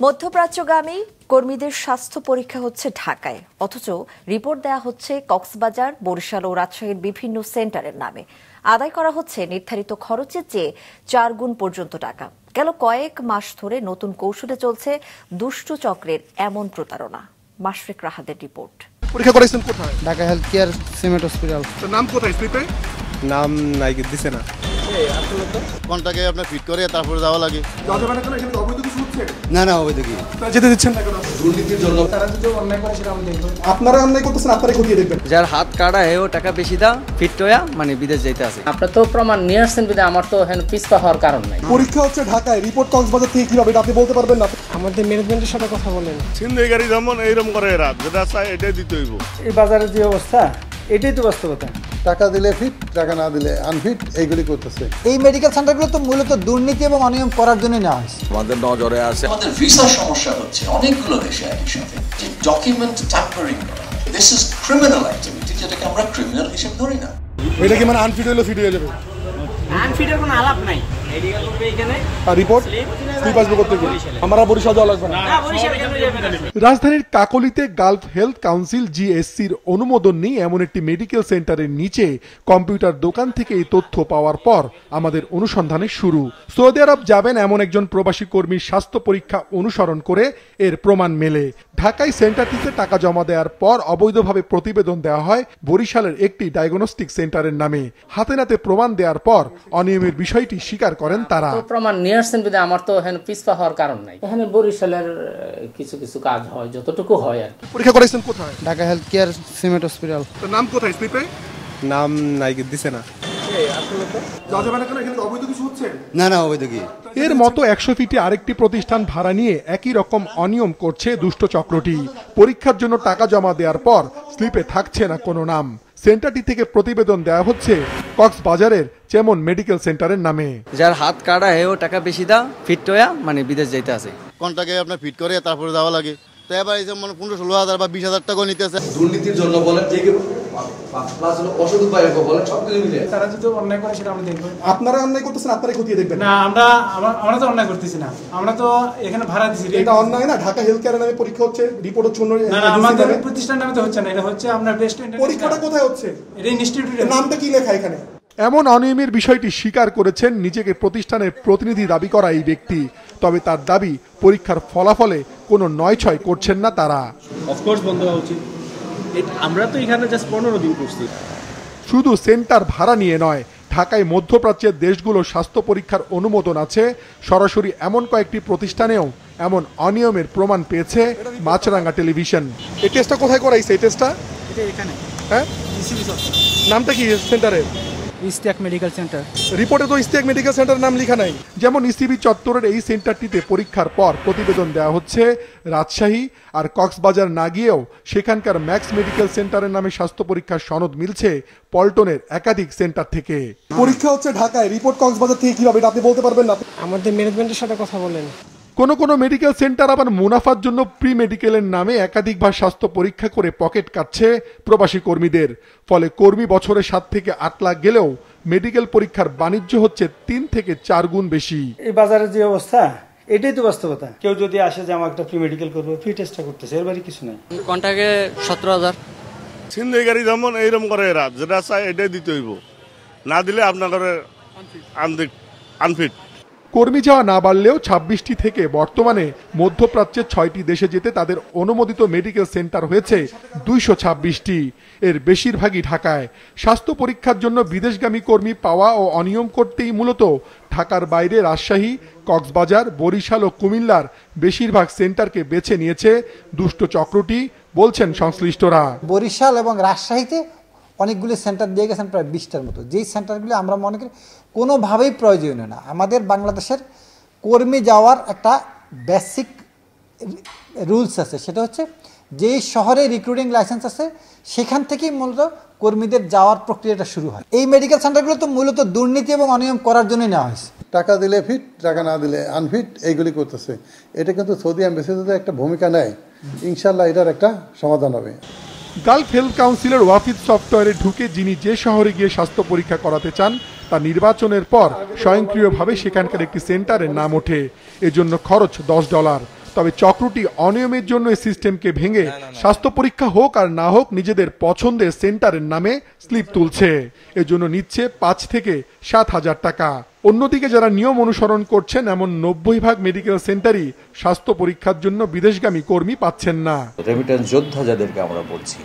মধ্যপ্রাচ্যগামী কর্মীদের স্বাস্থ্য পরীক্ষা হচ্ছে ঢাকায়, অথচ রিপোর্ট দেয়া হচ্ছে কক্সবাজার, বরিশাল ও রাজশাহীর বিভিন্ন সেন্টারের নামে। আদায় করা হচ্ছে নির্ধারিত খরচের চেয়ে 4 গুণ পর্যন্ত টাকা। গেল কয়েক মাস ধরে নতুন কৌশলে চলছে দুষ্টু চক্রের এমন প্রতারণা। মাশফিক রাহাদের রিপোর্ট। পরীক্ষা করেছেন কোথায়? Dhaka health care cement hospital. নাম কোথায় স্লিপে? নাম নাই দিছে না। কোনটাকে আপনার ফিট করে তারপরে যাওয়া লাগে। অবৈধ কিছু হচ্ছে? না না অবৈধ কি যেতে দিচ্ছেন না কেন? দুর্নীতির জন্য। তারা যদি অন্যায় করে সেটা আমরা দেখব। আপনারা অন্যায় করতেছেন, আপনারাই খতিয়ে দেখবেন। যার হাত কাটা হেও টাকা বেশি দাও ফিট হইয়া মানে বিদেশ যাইতে আছে। আপনার তো প্রমাণ নিয়ে আসছেন বিদে আমার তো এখানে পিছপা হওয়ার কারণ নাই। পরীক্ষা হচ্ছে ঢাকায়, রিপোর্ট কক্সবাজার থেকে কিভাবে আপনি বলতে পারবেন না? আমাদের ম্যানেজমেন্টের সাথে কথা বলেন। ছিনতাইকারী যেমন এইরকম করে এরা যেটা চাই এটাই দিতে হইব। এই বাজারের যে অবস্থা, এটাই তো বাস্তবতা। টাকা দিলে ফিট, টাকা না দিলে আনফিট, এইগুলি করতেছে। এই মেডিকেল সেন্টারগুলো তো মূলত দুর্নীতি এবং অনিয়ম করার জন্য নেওয়া হয়েছে। আমাদের নজরে আছে আমাদের ভিসার সমস্যা হচ্ছে অনেকগুলো দেশে একই সাথে, যে ডকুমেন্ট ট্যাম্পারিং করা। দিস ইজ ক্রিমিনাল অ্যাক্টিভিটি, যেটাকে আমরা ক্রিমিনাল হিসেবে ধরি না। এটা কি মানে আনফিট হইলে ফিট হয়ে যাবে? আনফিটের কোনো আলাপ নাই। মেডিকেল করবে এখানে আর রিপোর্ট স্লিপ আসবে করতে গিয়ে আমরা বরিশাল যাওয়া লাগবে না। রাজধানীর কাকলিতে গালফ হেলথ কাউন্সিল জিএসসির অনুমোদন নেই এমন একটি মেডিকেল সেন্টারের নিচে কম্পিউটার দোকান থেকে এই তথ্য পাওয়ার পর আমাদের অনুসন্ধানে শুরু। সৌদি আরব যাবেন এমন একজন প্রবাসী কর্মীর স্বাস্থ্য পরীক্ষা অনুসরণ করে এর প্রমাণ মেলে। ঢাকায় সেন্টারটিতে টাকা জমা দেওয়ার পর অবৈধভাবে প্রতিবেদন দেওয়া হয় বরিশালের একটি ডায়াগনস্টিক সেন্টারের নামে। হাতে নাতে প্রমাণ দেওয়ার পর অনিয়মের বিষয়টি স্বীকার করেন তারা। প্রমাণ নিয়ে আসছেন বিদে আমার তো এখানে পিছপা হওয়ার কারণ নাই। এখানে বরিশালের কিছু কিছু কাজ হয়, যতটুকু হয় আর কি। পরীক্ষা করেছেন কোথায়? Dhaka health care cement hospital. নাম কোথায় স্লিপে? নাম নাই দিছে না। অবৈধ কিছু হচ্ছে? না না অবৈধ কি এর মতো 100 ফিটে আরেকটি প্রতিষ্ঠান ভাড়া নিয়ে একই রকম অনিয়ম করছে দুষ্ট চক্রটি। পরীক্ষার জন্য টাকা জমা দেওয়ার পর স্লিপে থাকছে না কোনো নাম। সেন্টারটি থেকে প্রতিবেদন দেওয়া হচ্ছে কক্সবাজারের চেমন মেডিকেল সেন্টারের নামে। যার হাত কাটা হেও টাকা বেশি দাও ফিট হইয়া মানে বিদেশ যাইতে আছে। কোনটাকে আপনার ফিট করে তারপরে যাওয়া লাগে। তো এবার এই মানে 15-16,000 বা 20,000 টাকা নিতেছে। দুর্নীতির জন্য বলেন, যে কেউ প্লাস হলো অসৎ উপায় বলেন, সবকিছু মিলে তারা যদি অন্যায় করে সেটা আমরা দেখব। আপনারা অন্যায় করতেছেন, আপনারাই খতিয়ে দেখবেন। না আমরা তো অন্যায় করতেছি না, আমরা তো এখানে ভাড়া দিছি। এটা অন্যায় না? ঢাকা হেলথ কেয়ারের নামে পরীক্ষা হচ্ছে, রিপোর্ট হচ্ছে অন্য না, আমাদের প্রতিষ্ঠান নামে তো হচ্ছে না, এটা হচ্ছে আমরা বেস্ট। পরীক্ষাটা কোথায় হচ্ছে? এটা ইনস্টিটিউটের নামটা কি লেখা এখানে? এমন অনিয়মের বিষয়টি স্বীকার করেছেন নিজেকে প্রতিষ্ঠানের প্রতিনিধি দাবি করা এই ব্যক্তি। তবে তার দাবি পরীক্ষার ফলাফলে কোনো নয়ছয় করছেন না তারা। অফকোর্স বন্ধ হওয়া উচিত। আমরা তো এখানে জাস্ট 15 দিন করছি। শুধু সেন্টার ভাড়া নিয়ে নয়, ঢাকায় মধ্যপ্রাচ্যের দেশগুলোর স্বাস্থ্য পরীক্ষার অনুমোদন আছে। সরাসরি এমন কয়েকটি প্রতিষ্ঠানেও এমন অনিয়মের প্রমাণ পেয়েছে মাছরাঙ্গা টেলিভিশন। এই টেস্টটা কোথায় করাইছে? এই টেস্টটা এখানে। হ্যাঁ, নামটা কি সেন্টারের? ইস্টেক মেডিকেল সেন্টার। রিপোর্টে তো ইস্টেক মেডিকেল সেন্টার নাম লেখা নাই। যেমন ইসিবি চত্বরের এই সেন্টারটিতে পরীক্ষার পর প্রতিবেদন দেওয়া হচ্ছে রাজশাহী আর কক্সবাজার না গিয়েও সেখানকার ম্যাক্স মেডিকেল সেন্টারের নামে স্বাস্থ্য পরীক্ষার সনদ মিলছে পল্টনের একাধিক সেন্টার থেকে। পরীক্ষা হচ্ছে ঢাকায়, রিপোর্ট কক্সবাজার থেকে কিভাবে আপনি বলতে পারবেন না? আমাদের ম্যানেজমেন্টের সাথে কথা বলেন। কোনো মেডিকেল সেন্টার আবার মুনাফার জন্য প্রি মেডিকেলের নামে একাধিকবার স্বাস্থ্য পরীক্ষা করে পকেট কাটছে প্রবাসী কর্মীদের। ফলে কর্মী বছরে 7 থেকে 8 লাখ গেলেও মেডিকেল পরীক্ষার বাণিজ্য হচ্ছে 3 থেকে 4 গুণ বেশি। এই বাজারের যে অবস্থা, এটাই তো বাস্তবতা। কেউ যদি আসে যে আমার একটা প্রি মেডিকেল করবো, ফ্রি টেস্টটা করতেছে, এর বাইরে কিছু নাই। কোনটাকে 17,000। ছিনতাইকারী যেমন এইরকম করে এরা যেটা চাই এটাই দিতে হইব, না দিলে আপনার আনফিট। কর্মী যাওয়া না বাড়লেও 26টি থেকে বর্তমানে মধ্যপ্রাচ্যের 6টি দেশে যেতে তাদের অনুমোদিত মেডিকেল সেন্টার হয়েছে 226টি। এর বেশিরভাগই ঢাকায়। স্বাস্থ্য পরীক্ষার জন্য বিদেশগামী কর্মী পাওয়া ও অনিয়ম করতেই মূলত ঢাকার বাইরে রাজশাহী, কক্সবাজার, বরিশাল ও কুমিল্লার বেশিরভাগ সেন্টারকে বেছে নিয়েছে দুষ্ট চক্রটি, বলছেন সংশ্লিষ্টরা। বরিশাল এবং রাজশাহীতে অনেকগুলি সেন্টার দিয়ে গেছেন, প্রায় 20টার মতো। যেই সেন্টারগুলি আমরা মনে করি কোনোভাবেই প্রয়োজনীয় না। আমাদের বাংলাদেশের কর্মী যাওয়ার একটা বেসিক রুলস আছে, সেটা হচ্ছে যেই শহরে রিক্রুটিং লাইসেন্স আছে সেখান থেকেই মূলত কর্মীদের যাওয়ার প্রক্রিয়াটা শুরু হয়। এই মেডিকেল সেন্টারগুলো তো মূলত দুর্নীতি এবং অনিয়ম করার জন্যই নেওয়া হয়েছে। টাকা দিলে ফিট, টাকা না দিলে আনফিট, এইগুলি করতেছে। এটা কিন্তু সৌদি অ্যাম্বাসিতে একটা ভূমিকা নেয়। ইনশাল্লাহ এটার একটা সমাধান হবে। গালফ হেলথ কাউন্সিলের ওয়াফিদ সফটওয়্যারে ঢুকে যিনি যে শহরে গিয়ে স্বাস্থ্য পরীক্ষা করাতে চান তা নির্বাচনের পর স্বয়ংক্রিয়ভাবে সেখানকার একটি সেন্টারের নাম ওঠে। এজন্য খরচ $10। তবে চক্রটি অনিয়মের জন্য এই সিস্টেমকে ভেঙে স্বাস্থ্য পরীক্ষা হোক আর না হোক নিজেদের পছন্দের সেন্টারের নামে স্লিপ তুলছে। এজন্য নিচ্ছে 5 থেকে 7,000 টাকা। অন্যদিকে যারা নিয়ম অনুসরণ করছেন এমন 90% মেডিকেল সেন্টারই স্বাস্থ্য পরীক্ষার জন্য বিদেশগামী কর্মী পাচ্ছেন না। রেমিটেন্স যোদ্ধা যাদেরকে আমরা বলছি,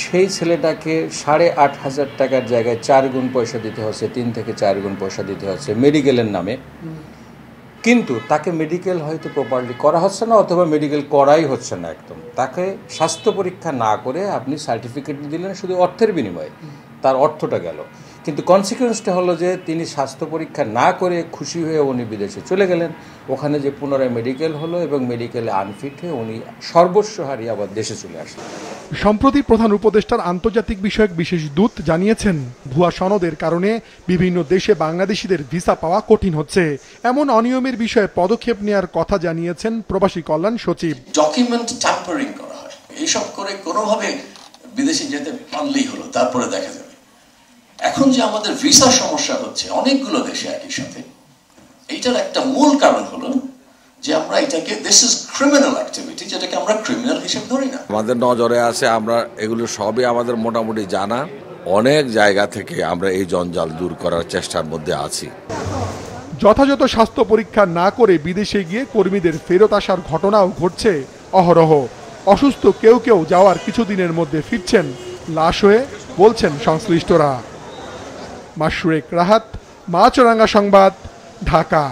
সেই ছেলেটাকে 8,500 টাকার জায়গায় 4 গুণ পয়সা দিতে হচ্ছে, 3 থেকে 4 গুণ পয়সা দিতে হচ্ছে মেডিকেলের নামে। কিন্তু তাকে মেডিকেল হয়তো প্রপারলি করা হচ্ছে না, অথবা মেডিকেল করাই হচ্ছে না একদম। তাকে স্বাস্থ্য পরীক্ষা না করে আপনি সার্টিফিকেট দিলেন শুধু অর্থের বিনিময়ে, তার অর্থটা গেল। কিন্তু কনসিকুয়েন্সটা হলো যে তিনি স্বাস্থ্য পরীক্ষা না করে খুশি হয়ে উনি বিদেশে চলে গেলেন, ওখানে যে পুনরায় মেডিকেল হলো এবং মেডিকেলে আনফিট হয়ে উনি সর্বস্ব হারিয়ে আবার দেশে চলে আসলেন। সম্প্রতি প্রধান উপদেষ্টার আন্তর্জাতিক বিষয়ক বিশেষ দূত জানিয়েছেন, ভুয়া সনদের কারণে বিভিন্ন দেশে বাংলাদেশিদের ভিসা পাওয়া কঠিন হচ্ছে। এমন অনিয়মের বিষয়ে পদক্ষেপ নেওয়ার কথা জানিয়েছেন প্রবাসী কল্যাণ সচিব। ডকুমেন্ট ট্যাম্পারিং করা হয়, এইসব করে কোনোভাবে বিদেশে যেতে পারলেই হলো, তারপরে দেখা যাবে। এখন যে আমাদের ভিসা সমস্যা হচ্ছে অনেকগুলো দেশে একই সাথে, এইটার একটা মূল কারণ হলো যে আমরা এটাকে দিস ইজ ক্রিমিনাল অ্যাক্টিভিটি, যেটাকে আমরা ক্রিমিনাল হিসেবে ধরি না। আমাদের নজরে আছে, আমরা এগুলো সবই আমাদের মোটামুটি জানা। অনেক জায়গা থেকে আমরা এই জঞ্জাল দূর করার চেষ্টার মধ্যে আছি। যথাযথ স্বাস্থ্য পরীক্ষা না করে বিদেশে গিয়ে কর্মীদের ফেরত আসার ঘটনাও ঘটছে অহরহ। অসুস্থ কেউ কেউ যাওয়ার কিছুদিনের মধ্যে ফিরছেন লাশ হয়ে, বলছেন সংশ্লিষ্টরা। মাশরুক রাহাত, মাছরাঙ্গা সংবাদ, ঢাকা।